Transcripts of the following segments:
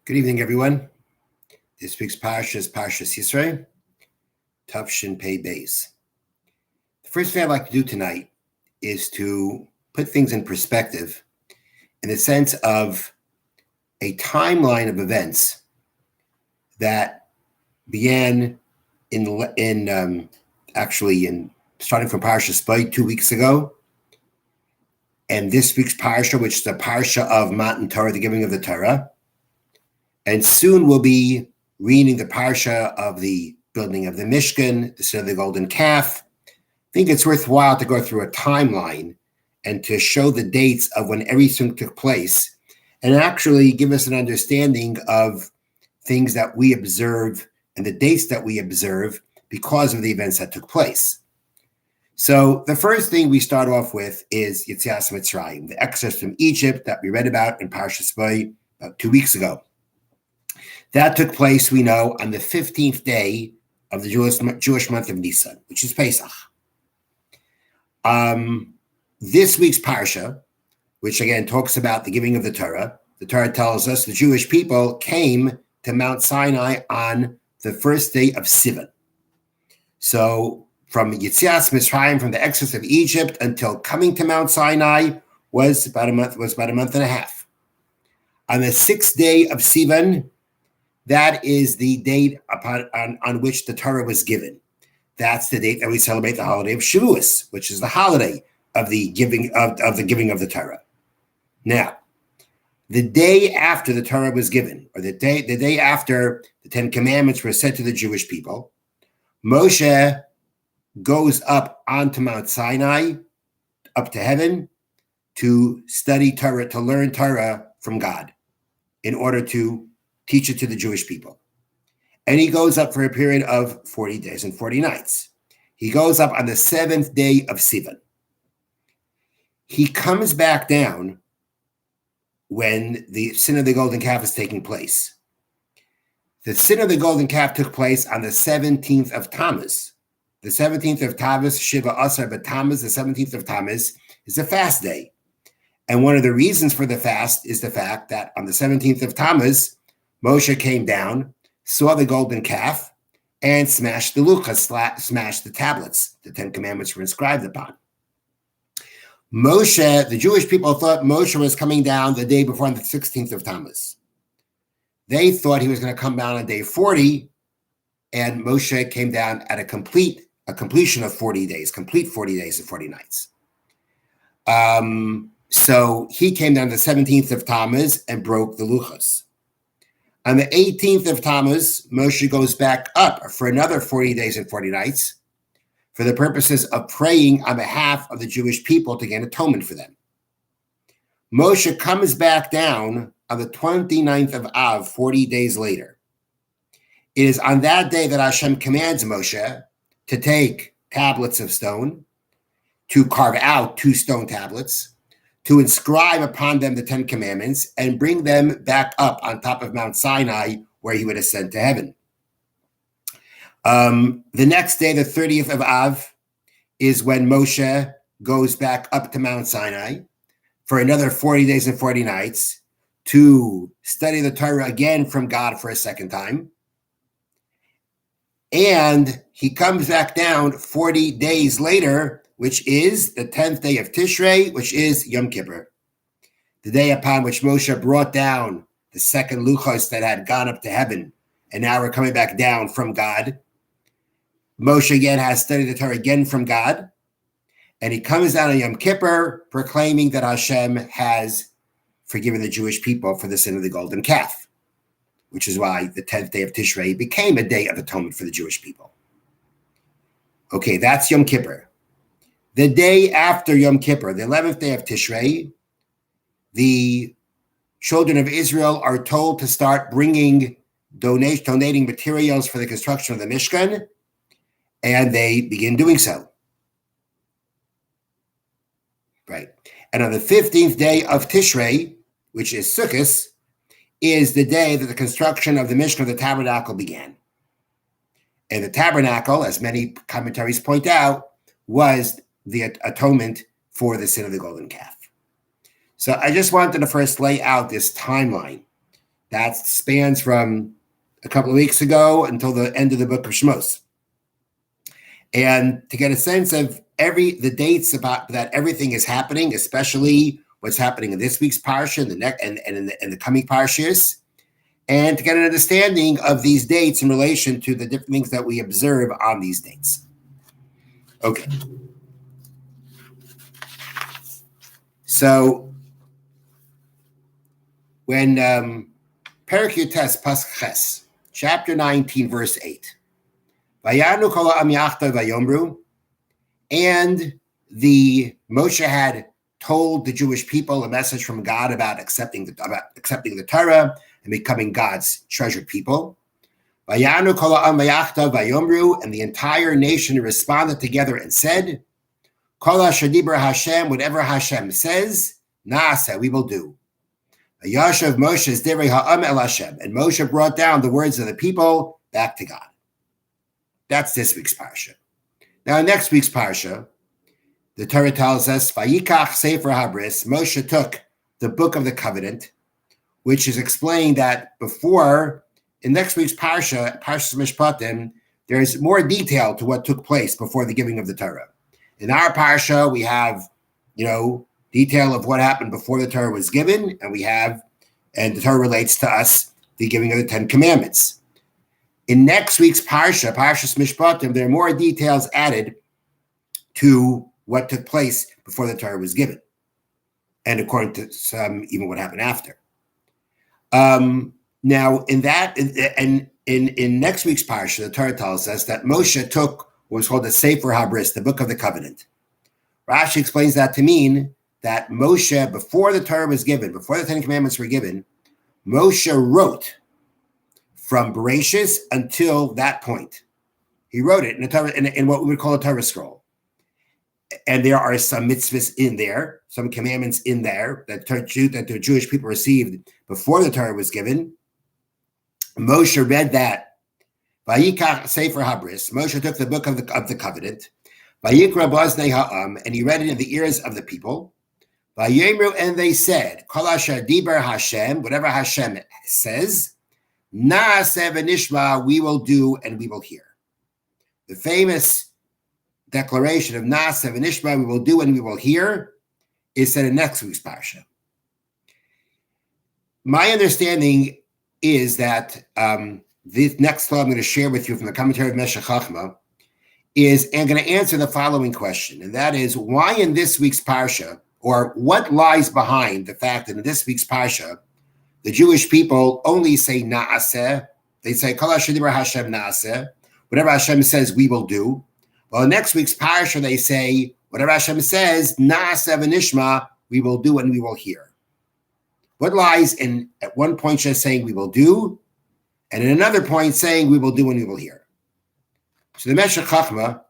Good evening, everyone. This week's Parsha is Parsha Yitro, Tufshin Pei Beis. The first thing I'd like to do tonight is to put things in perspective in the sense of a timeline of events that began in starting from Parsha Spy 2 weeks ago, and this week's Parsha, which is the Parsha of Matan Torah, the giving of the Torah. And soon we'll be reading the Parsha of the building of the Mishkan, the Sin of the Golden Calf. I think it's worthwhile to go through a timeline and to show the dates of when everything took place and actually give us an understanding of things that we observe and the dates that we observe because of the events that took place. So the first thing we start off with is Yitzias Mitzrayim, the exodus from Egypt that we read about in Parsha Spy about 2 weeks ago. That took place, we know, on the 15th day of the Jewish month of Nisan, which is Pesach. This week's Parsha, which again talks about the giving of the Torah tells us the Jewish people came to Mount Sinai on the first day of Sivan. So from Yitzias Mitzrayim, from the exodus of Egypt until coming to Mount Sinai was about a month and a half. On the 6th day of Sivan, that is the date on which the Torah was given. That's the date that we celebrate the holiday of Shavuos, which is the holiday of the giving of the Torah. Now, the day after the Torah was given, or the day after the Ten Commandments were sent to the Jewish people, Moshe goes up onto Mount Sinai, up to heaven, to study Torah, to learn Torah from God, in order to teach it to the Jewish people. And he goes up for a period of 40 days and 40 nights. He goes up on the 7th day of Sivan. He comes back down when the Sin of the Golden Calf is taking place. The Sin of the Golden Calf took place on the 17th of Tammuz. The 17th of Tammuz, Shiva Asar B'Tammuz, the 17th of Tammuz, is a fast day. And one of the reasons for the fast is the fact that on the 17th of Tammuz, Moshe came down, saw the golden calf, and smashed the luchas, smashed the tablets the Ten Commandments were inscribed upon. Moshe, the Jewish people thought Moshe was coming down the day before on the 16th of Tammuz. They thought he was going to come down on day 40, and Moshe came down at a completion of 40 days, complete 40 days and 40 nights. So he came down the 17th of Tammuz and broke the luchas. On the 18th of Tammuz, Moshe goes back up for another 40 days and 40 nights for the purposes of praying on behalf of the Jewish people to get atonement for them. Moshe comes back down on the 29th of Av, 40 days later. It is on that day that Hashem commands Moshe to take tablets of stone, to carve out 2 stone tablets, to inscribe upon them the 10 Commandments and bring them back up on top of Mount Sinai where he would ascend to heaven. The next day, the 30th of Av, is when Moshe goes back up to Mount Sinai for another 40 days and 40 nights to study the Torah again from God for a second time. And he comes back down 40 days later, which is the 10th day of Tishrei, which is Yom Kippur, the day upon which Moshe brought down the second luchos that had gone up to heaven, and now we're coming back down from God. Moshe again has studied the Torah again from God, and he comes down on Yom Kippur proclaiming that Hashem has forgiven the Jewish people for the sin of the golden calf, which is why the 10th day of Tishrei became a day of atonement for the Jewish people. Okay, that's Yom Kippur. The day after Yom Kippur, the 11th day of Tishrei, the children of Israel are told to start donating materials for the construction of the Mishkan, and they begin doing so. Right. And on the 15th day of Tishrei, which is Sukkot, is the day that the construction of the Mishkan of the tabernacle began. And the tabernacle, as many commentaries point out, was the atonement for the sin of the golden calf. So I just wanted to first lay out this timeline That spans from a couple of weeks ago until the end of the book of Shmos. And to get a sense of the dates about that everything is happening, especially what's happening in this week's Parsha and in the coming Parshas, and to get an understanding of these dates in relation to the different things that we observe on these dates. Okay. So when Perek Yutes Pasuk Ches, chapter 19, verse 8, Vayanu kol ha'am yachdav vayomru, and the Moshe had told the Jewish people a message from God about accepting the Torah and becoming God's treasured people. Vayanu kol ha'am yachdav vayomru, and the entire nation responded together and said, Kol ha'shadibra Hashem, whatever Hashem says, na'aseh, we will do. Yashav Moshe's divrei ha'am el Hashem, and Moshe brought down the words of the people back to God. That's this week's Parsha. Now, in next week's Parsha, the Torah tells us, Vayikach Sefer Habris, Moshe took the Book of the Covenant, which is explained that before, in next week's Parsha, Parshas Mishpatim, there's more detail to what took place before the giving of the Torah. In our Parsha, we have, detail of what happened before the Torah was given, and the Torah relates to us, the giving of the Ten Commandments. In next week's Parsha, Parshas Mishpatim, there are more details added to what took place before the Torah was given, and according to some, even what happened after. Now, in next week's Parsha, the Torah tells us that Moshe took what was called the Sefer Habris, the Book of the Covenant. Rashi explains that to mean that Moshe, before the Torah was given, before the Ten Commandments were given, Moshe wrote from Bereshis until that point. He wrote it in the Torah, in what we would call a Torah scroll. And there are some mitzvahs in there, some commandments in there that the Jewish people received before the Torah was given. Moshe read that. Vayikach Sefer Habris. Moshe took the book of the covenant. Vayikra Baznei Ha'am, and he read it in the ears of the people. Vayemru, and they said, Kol asher diber Hashem, whatever Hashem says, Na'aseh v'nishma, we will do and we will hear. The famous declaration of Na'aseh v'nishma, we will do and we will hear, is said in next week's Parsha. My understanding is that this next thought I'm going to share with you from the commentary of Meshech Chochmah is, I'm going to answer the following question, and that is, why in this week's Parsha, or what lies behind the fact that in this week's Parsha, the Jewish people only say Na'aseh. They say, Kol asher diber Hashem Na'aseh. Whatever Hashem says, we will do. Well, in next week's Parsha, they say, whatever Hashem says, Na'aseh v'nishma, we will do and we will hear. What lies in, at one point, just saying we will do, and in another point, saying we will do and we will hear? So the Meshech Chochmah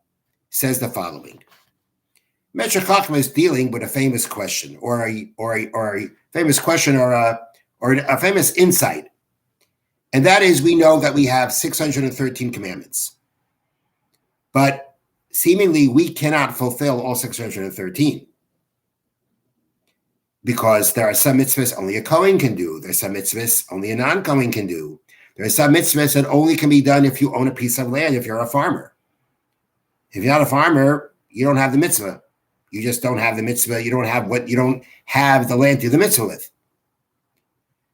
says the following. Meshech Chochmah is dealing with a famous question, or a famous question, or a famous insight. And that is, we know that we have 613 commandments. But seemingly we cannot fulfill all 613. Because there are some mitzvahs only a Kohen can do. There's some mitzvahs only a non-Kohen can do. There are some mitzvahs that only can be done if you own a piece of land, if you're a farmer. If you're not a farmer, you don't have the mitzvah. You just don't have the mitzvah. You don't have the land to do the mitzvah with.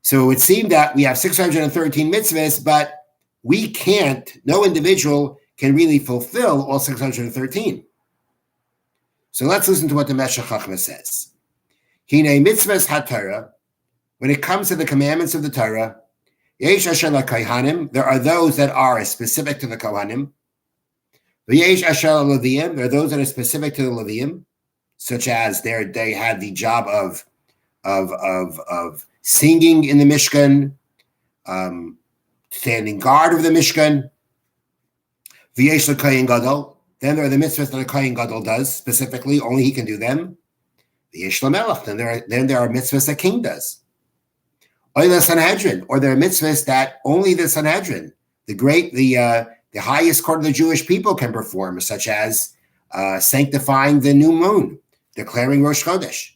So it seemed that we have 613 mitzvahs, but we can't, no individual can really fulfill all 613. So let's listen to what the Meshech Chochmah says. Hine mitzvahs haTorah, when it comes to the commandments of the Torah, yesh asher laKohanim, there are those that are specific to the Kohanim. V'yesh asher laLeviim, there are those that are specific to the Leviim, such as they had the job of singing in the Mishkan, standing guard of the Mishkan. V'yesh l'Kohen Gadol, then there are the mitzvahs that a Kohen Gadol does specifically, only he can do them. V'yesh l'Melech, then there are mitzvahs that king does. Or the Sanhedrin, or there are mitzvahs that only the Sanhedrin, the highest court of the Jewish people, can perform, such as sanctifying the new moon, declaring Rosh Chodesh.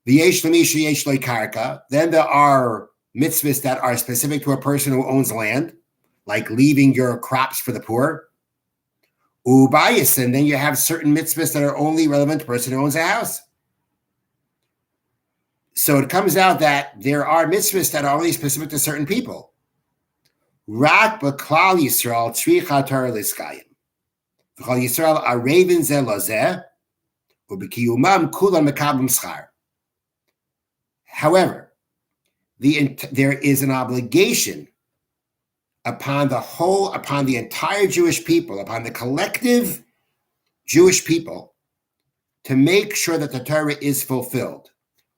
V'yesh l'misha yesh lo karka, then there are mitzvahs that are specific to a person who owns land, like leaving your crops for the poor. Ubayis, and then you have certain mitzvahs that are only relevant to a person who owns a house. So it comes out that there are mitzvahs that are only specific to certain people. Rak b'klal Yisrael tzricha Torah liskayim. V'chol Yisrael arevin ze lozeh, u'b'kiyumam kulam mekablim schar. However, there is an obligation upon the entire Jewish people, upon the collective Jewish people, to make sure that the Torah is fulfilled.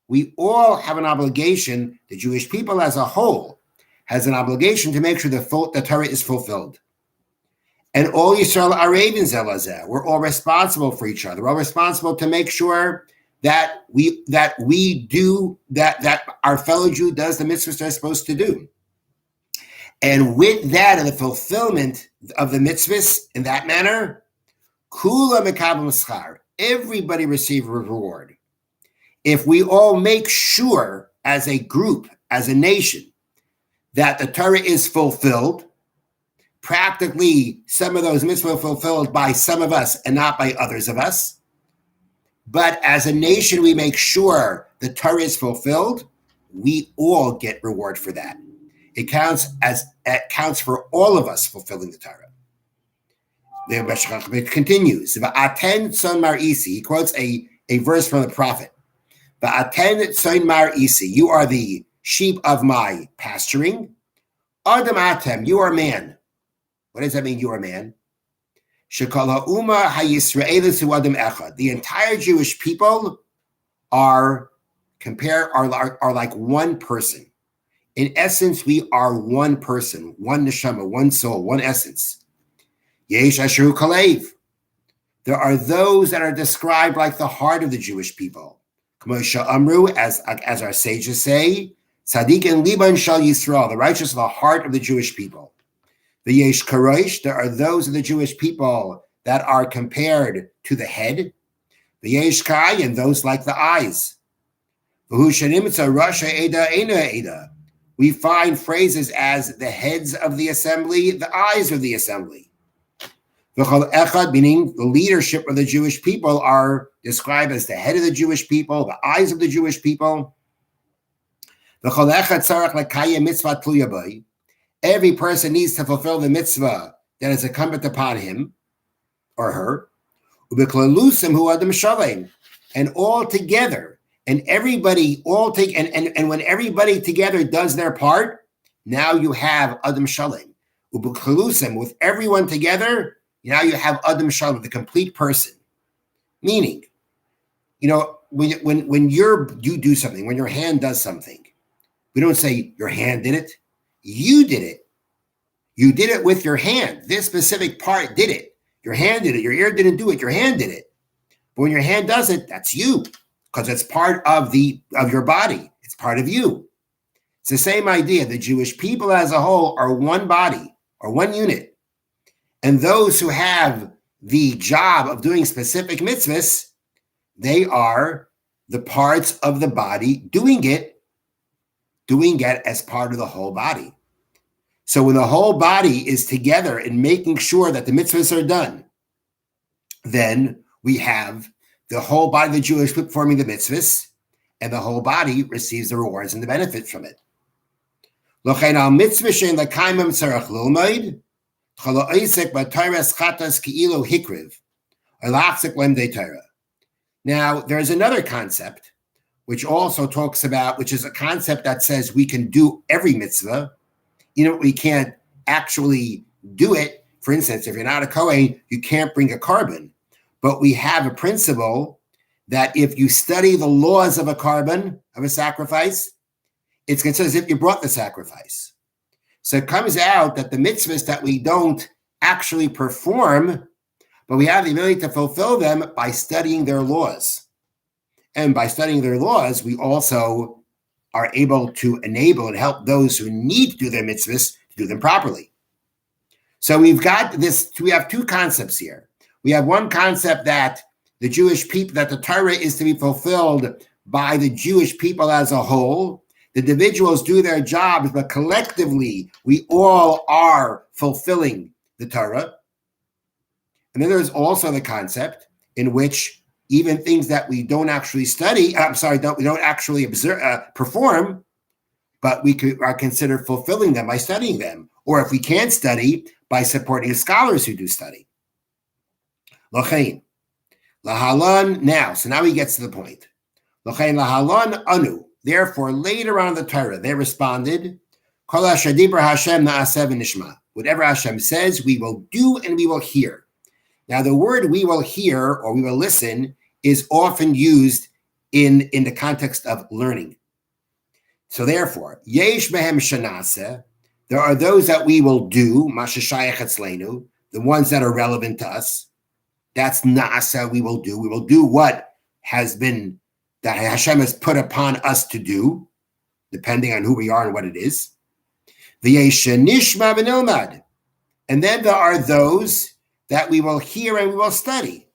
We all have an obligation, the Jewish people as a whole has an obligation to make sure the Torah is fulfilled. And all Yisrael Arevin Zelazeh, we're all responsible for each other. We're all responsible to make sure that our fellow Jew does the mitzvahs they're supposed to do. And with that and the fulfillment of the mitzvahs in that manner, kula mekabel schar, everybody receives a reward. If we all make sure as a group, as a nation, that the Torah is fulfilled, practically some of those mitzvahs are fulfilled by some of us and not by others of us. But as a nation, we make sure the Torah is fulfilled, we all get reward for that. It counts for all of us fulfilling the Torah. It continues. He quotes a verse from the prophet. You are the sheep of my pasturing. Adam atem, you are man. What does that mean, you are man? The entire Jewish people are like one person. In essence, we are one person, one neshama, one soul, one essence. Yesh asheru kalev. There are those that are described like the heart of the Jewish people. Amru, as our sages say, Tzaddik and Liban shal Yisrael, the righteous of the heart of the Jewish people. The Yesh Karosh, there are those of the Jewish people that are compared to the head. The Yesh Kai, and those like the eyes. We find phrases as the heads of the assembly, the eyes of the assembly. Meaning the leadership of the Jewish people are described as the head of the Jewish people, the eyes of the Jewish people. Every person needs to fulfill the mitzvah that is incumbent upon him or her. And all together, and everybody and when everybody together does their part, now you have Adam Shalem. With everyone together, now you have Adam Shalem, the complete person. Meaning, when you do something, when your hand does something, we don't say your hand did it. You did it. You did it with your hand. This specific part did it. Your hand did it. Your ear didn't do it. Your hand did it. But when your hand does it, that's you, because it's part of your body. It's part of you. It's the same idea. The Jewish people as a whole are one body or one unit. And those who have the job of doing specific mitzvahs, they are the parts of the body doing it as part of the whole body. So when the whole body is together in making sure that the mitzvahs are done, then we have the whole body of the Jewish people performing the mitzvahs, and the whole body receives the rewards and the benefits from it. Now, there's another concept which also talks about, which is a concept that says we can do every mitzvah. We can't actually do it. For instance, if you're not a Kohen, you can't bring a carbon. But we have a principle that if you study the laws of a carbon, of a sacrifice, it's considered as if you brought the sacrifice. So it comes out that the mitzvahs that we don't actually perform, but we have the ability to fulfill them by studying their laws. And by studying their laws, we also are able to enable and help those who need to do their mitzvahs to do them properly. So we have two concepts here. We have one concept that the Jewish people, that the Torah is to be fulfilled by the Jewish people as a whole, the individuals do their jobs, but collectively we all are fulfilling the Torah. And then there's also the concept in which even things that we don't actually study, we don't actually perform, but we are considered fulfilling them by studying them. Or if we can't study, by supporting scholars who do study. L'chein, lahalan, now he gets to the point. L'chein lahalan anu. Therefore, later on in the Torah, they responded, Kol asher dibra Hashem na'aseh v'nishma. Whatever Hashem says, we will do and we will hear. Now, the word we will hear or we will listen is often used in the context of learning. So therefore, yesh mehem shanaseh, there are those that we will do, mashashayach etzleinu, the ones that are relevant to us. That's na'aseh, we will do. We will do what has been, that Hashem has put upon us to do, depending on who we are and what it is. V'yesh nishma v'nilmad. And then there are those that we will hear and we will study.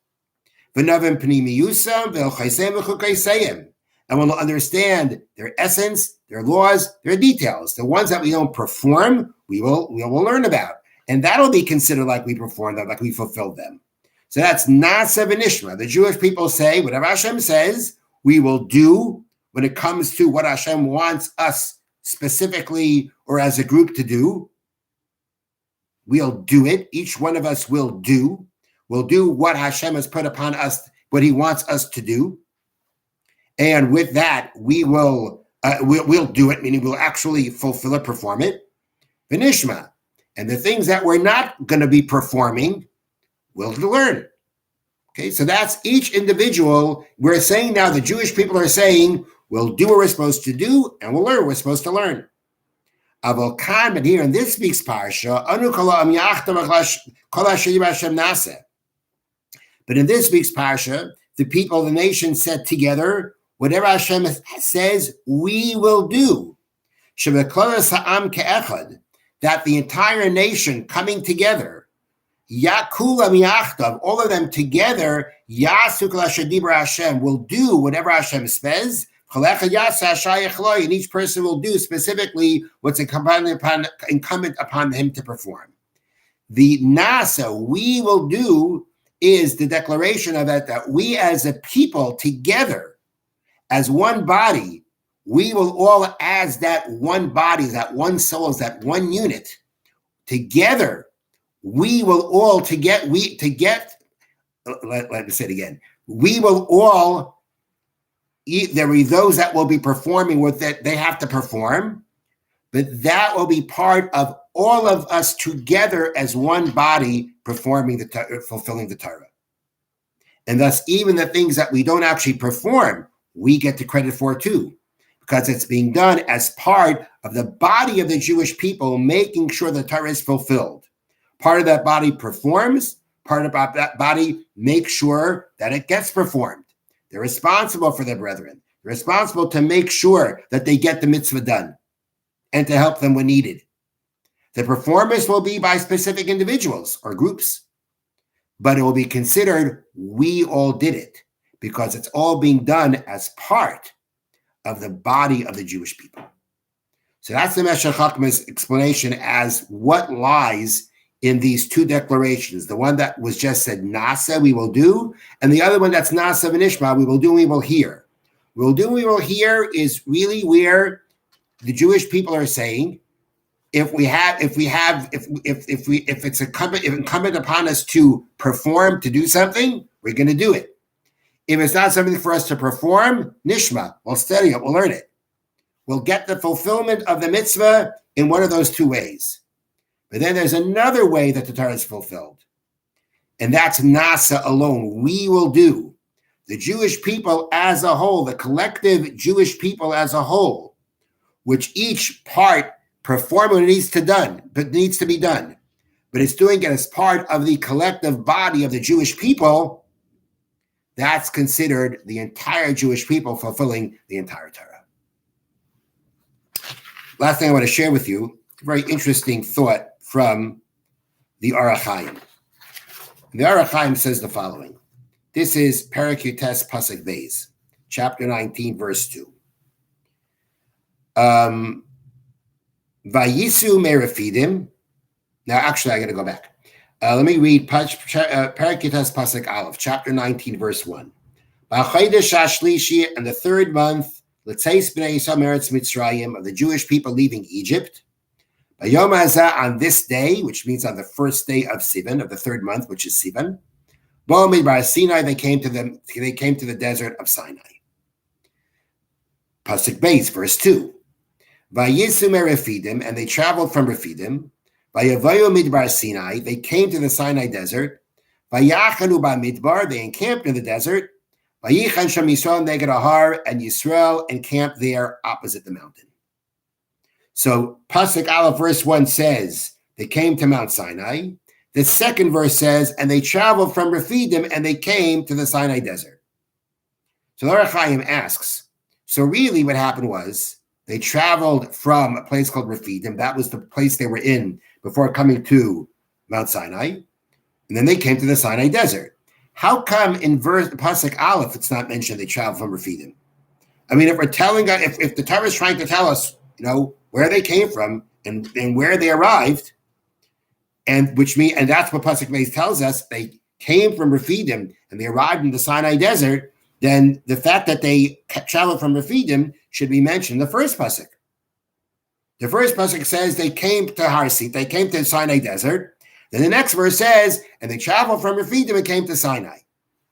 V'navim pnimiyusam v'elchaisem v'chukaiseyim. And we'll understand their essence, their laws, their details. The ones that we don't perform, we will learn about. And that'll be considered like we performed them, like we fulfilled them. So that's Nasa v'nishma. The Jewish people say, whatever Hashem says, we will do when it comes to what Hashem wants us specifically or as a group to do. We'll do it. Each one of us will do. We'll do what Hashem has put upon us, what he wants us to do. And with that, we'll do it, meaning we'll actually fulfill it, perform it. V'nishma. And the things that we're not going to be performing, we'll learn. Okay, so that's each individual. We're saying now, the Jewish people are saying, we'll do what we're supposed to do, and we'll learn what we're supposed to learn. Avokan, but here in this week's Parsha, but in this week's Parsha, the people, the nation said together, whatever Hashem says, we will do. That the entire nation coming together, all of them together, Hashem will do whatever Hashem says, and each person will do specifically what's incumbent upon him to perform. The nasa, we will do, is the declaration of that we as a people together, as one body, we will all, as that one body, that one soul, as that one unit, together, we will all let me say it again. We will all, there will be those that will be performing what that they have to perform, but that will be part of all of us together as one body fulfilling the Torah. And thus, even the things that we don't actually perform, we get the credit for too, because it's being done as part of the body of the Jewish people, making sure the Torah is fulfilled. Part of that body performs, part of that body makes sure that it gets performed. They're responsible for their brethren. They're responsible to make sure that they get the mitzvah done and to help them when needed. The performance will be by specific individuals or groups, but it will be considered we all did it because it's all being done as part of the body of the Jewish people. So that's the Meshech Chachma's explanation as what lies in these two declarations. The one that was just said, Nasa, we will do, and the other one that's Nasa v'nishma, we will do, we will hear. We will do, we will hear is really where the Jewish people are saying, if it's incumbent upon us to perform, to do something, we're going to do it. If it's not something for us to perform, nishma, we'll study it, we'll learn it. We'll get the fulfillment of the mitzvah in one of those two ways. But then there's another way that the Torah is fulfilled. And that's Nasa alone. We will do. The Jewish people as a whole, the collective Jewish people as a whole, which each part perform what it needs to be done. But it's doing it as part of the collective body of the Jewish people. That's considered the entire Jewish people fulfilling the entire Torah. Last thing I want to share with you, a very interesting thought from the Orach Chaim. The Orach Chaim says the following. This is Perek Yutes Pasuk Beis, chapter 19, verse 2. Vayisu Merafidim. Now, actually, I got to go back. Let me read Parakitas Pasuk Aleph, chapter 19, verse 1. B'achaydesh hashlishi, and the third month, L'tzeis b'nei Yisrael meretz Mitzrayim, of the Jewish people leaving Egypt. B'yom hazeh, on this day, which means on the first day of Sivan, of the third month, which is Sivan. Bo midbar Sinai, they came to the desert of Sinai. Pasuk Beis, verse 2. Vayisu Merafidim, and they traveled from Refidim. Vayavayu midbar Sinai, they came to the Sinai desert. Vayachanu ba'midbar, they encamped in the desert. Vayichan sham Yisrael neged Ahar, and Yisrael encamped there opposite the mountain. So Pasuk Aleph verse 1 says they came to Mount Sinai. The second verse says, and they traveled from Refidim and they came to the Sinai desert. So the Ohr HaChaim asks, so really what happened was they traveled from a place called Refidim. That was the place they were in before coming to Mount Sinai. And then they came to the Sinai desert. How come in Pasuk Aleph it's not mentioned they traveled from Refidim? I mean, if we're telling, if the Torah is trying to tell us, where they came from and where they arrived, and that's what Pasuk Beis tells us, they came from Refidim and they arrived in the Sinai desert, then the fact that they traveled from Refidim should be mentioned in the first Pasuk. The first Pasuk says they came to Harsit, they came to the Sinai desert. Then the next verse says, and they traveled from Refidim and came to Sinai.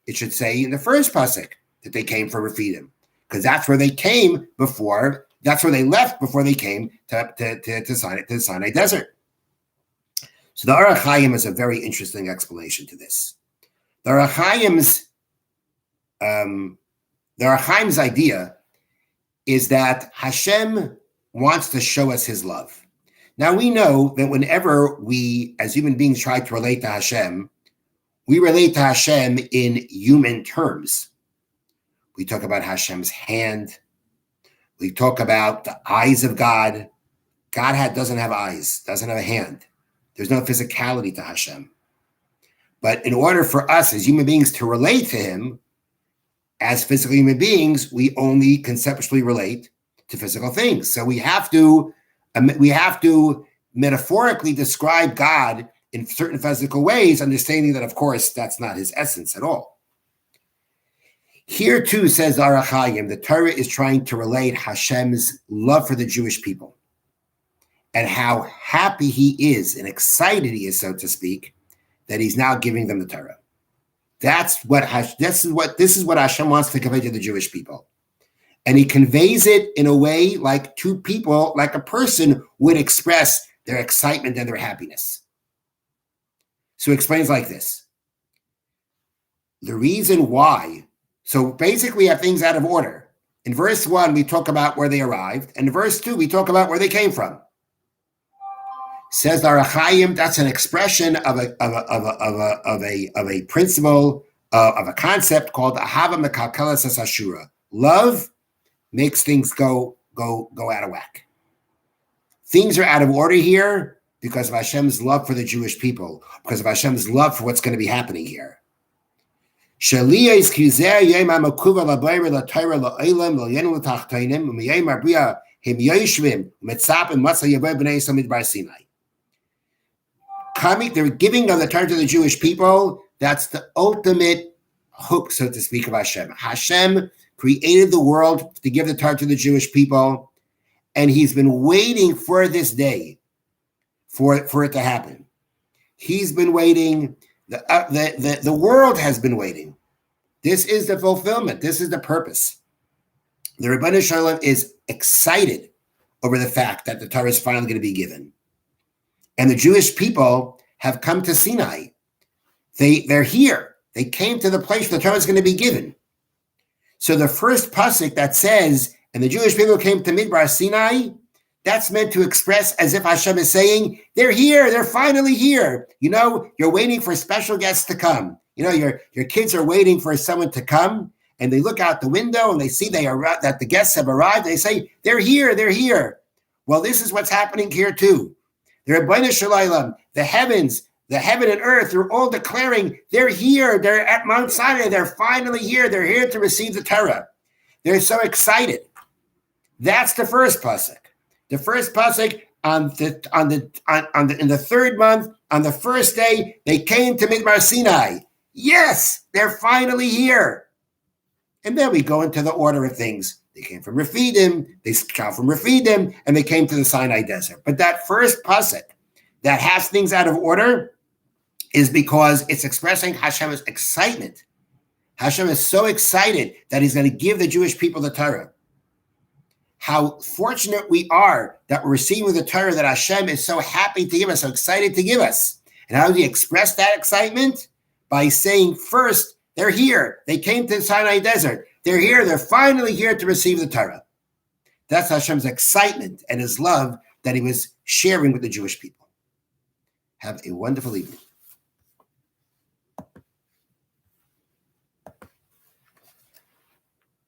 It should say in the first Pasuk that they came from Refidim, because that's where they came before, that's where they left before they came to Sinai desert. So the Ohr HaChaim has a very interesting explanation to this. The Ohr HaChaim's idea is that Hashem wants to show us his love. Now we know that whenever we, as human beings, try to relate to Hashem, we relate to Hashem in human terms. We talk about Hashem's hand. We talk about the eyes of God. God doesn't have eyes, doesn't have a hand. There's no physicality to Hashem. But in order for us as human beings to relate to him, as physical human beings, we only conceptually relate to physical things. So we have to metaphorically describe God in certain physical ways, understanding that, of course, that's not his essence at all. Here, too, says the Ohr HaChaim, the Torah is trying to relate Hashem's love for the Jewish people and how happy he is and excited he is, so to speak, that he's now giving them the Torah. This is what Hashem wants to convey to the Jewish people. And he conveys it in a way like two people, like a person would express their excitement and their happiness. So he explains like this. The reason why, so basically we have things out of order. In verse 1, we talk about where they arrived. And in verse 2, we talk about where they came from. Says the Ohr HaChaim, that's an expression of a principle, of a concept called Ahava Mekalkelas Ashura. Love makes things go out of whack. Things are out of order here because of Hashem's love for the Jewish people, because of Hashem's love for what's going to be happening here. The giving of the Torah to the Jewish people, that's the ultimate hook, so to speak, of Hashem. Hashem created the world to give the Torah to the Jewish people, and he's been waiting for this day for it to happen. He's been waiting. The world has been waiting. This is the fulfillment. This is the purpose. The Ribono Shel Olam is excited over the fact that the Torah is finally going to be given. And the Jewish people have come to Sinai. They're here. They came to the place where the Torah is going to be given. So the first pasuk that says, and the Jewish people came to Midbar Sinai, that's meant to express as if Hashem is saying, they're here, they're finally here. You're waiting for special guests to come. Your kids are waiting for someone to come, and they look out the window and they see that the guests have arrived. They say, they're here, they're here. Well, this is what's happening here too. The Ribono Shel Olam, the heaven and earth, they're all declaring they're here. They're at Mount Sinai. They're finally here. They're here to receive the Torah. They're so excited. That's the first pasuk. The first pasuk in the third month, on the first day, they came to Midbar Sinai. Yes, they're finally here. And then we go into the order of things. They came from Rephidim, they came from Rephidim, and they came to the Sinai desert. But that first pasuk that has things out of order is because it's expressing Hashem's excitement. Hashem is so excited that he's going to give the Jewish people the Torah. How fortunate we are that we're receiving the Torah that Hashem is so happy to give us, so excited to give us. And how do we express that excitement? By saying, first, they're here. They came to the Sinai desert. They're here. They're finally here to receive the Torah. That's Hashem's excitement and his love that he was sharing with the Jewish people. Have a wonderful evening.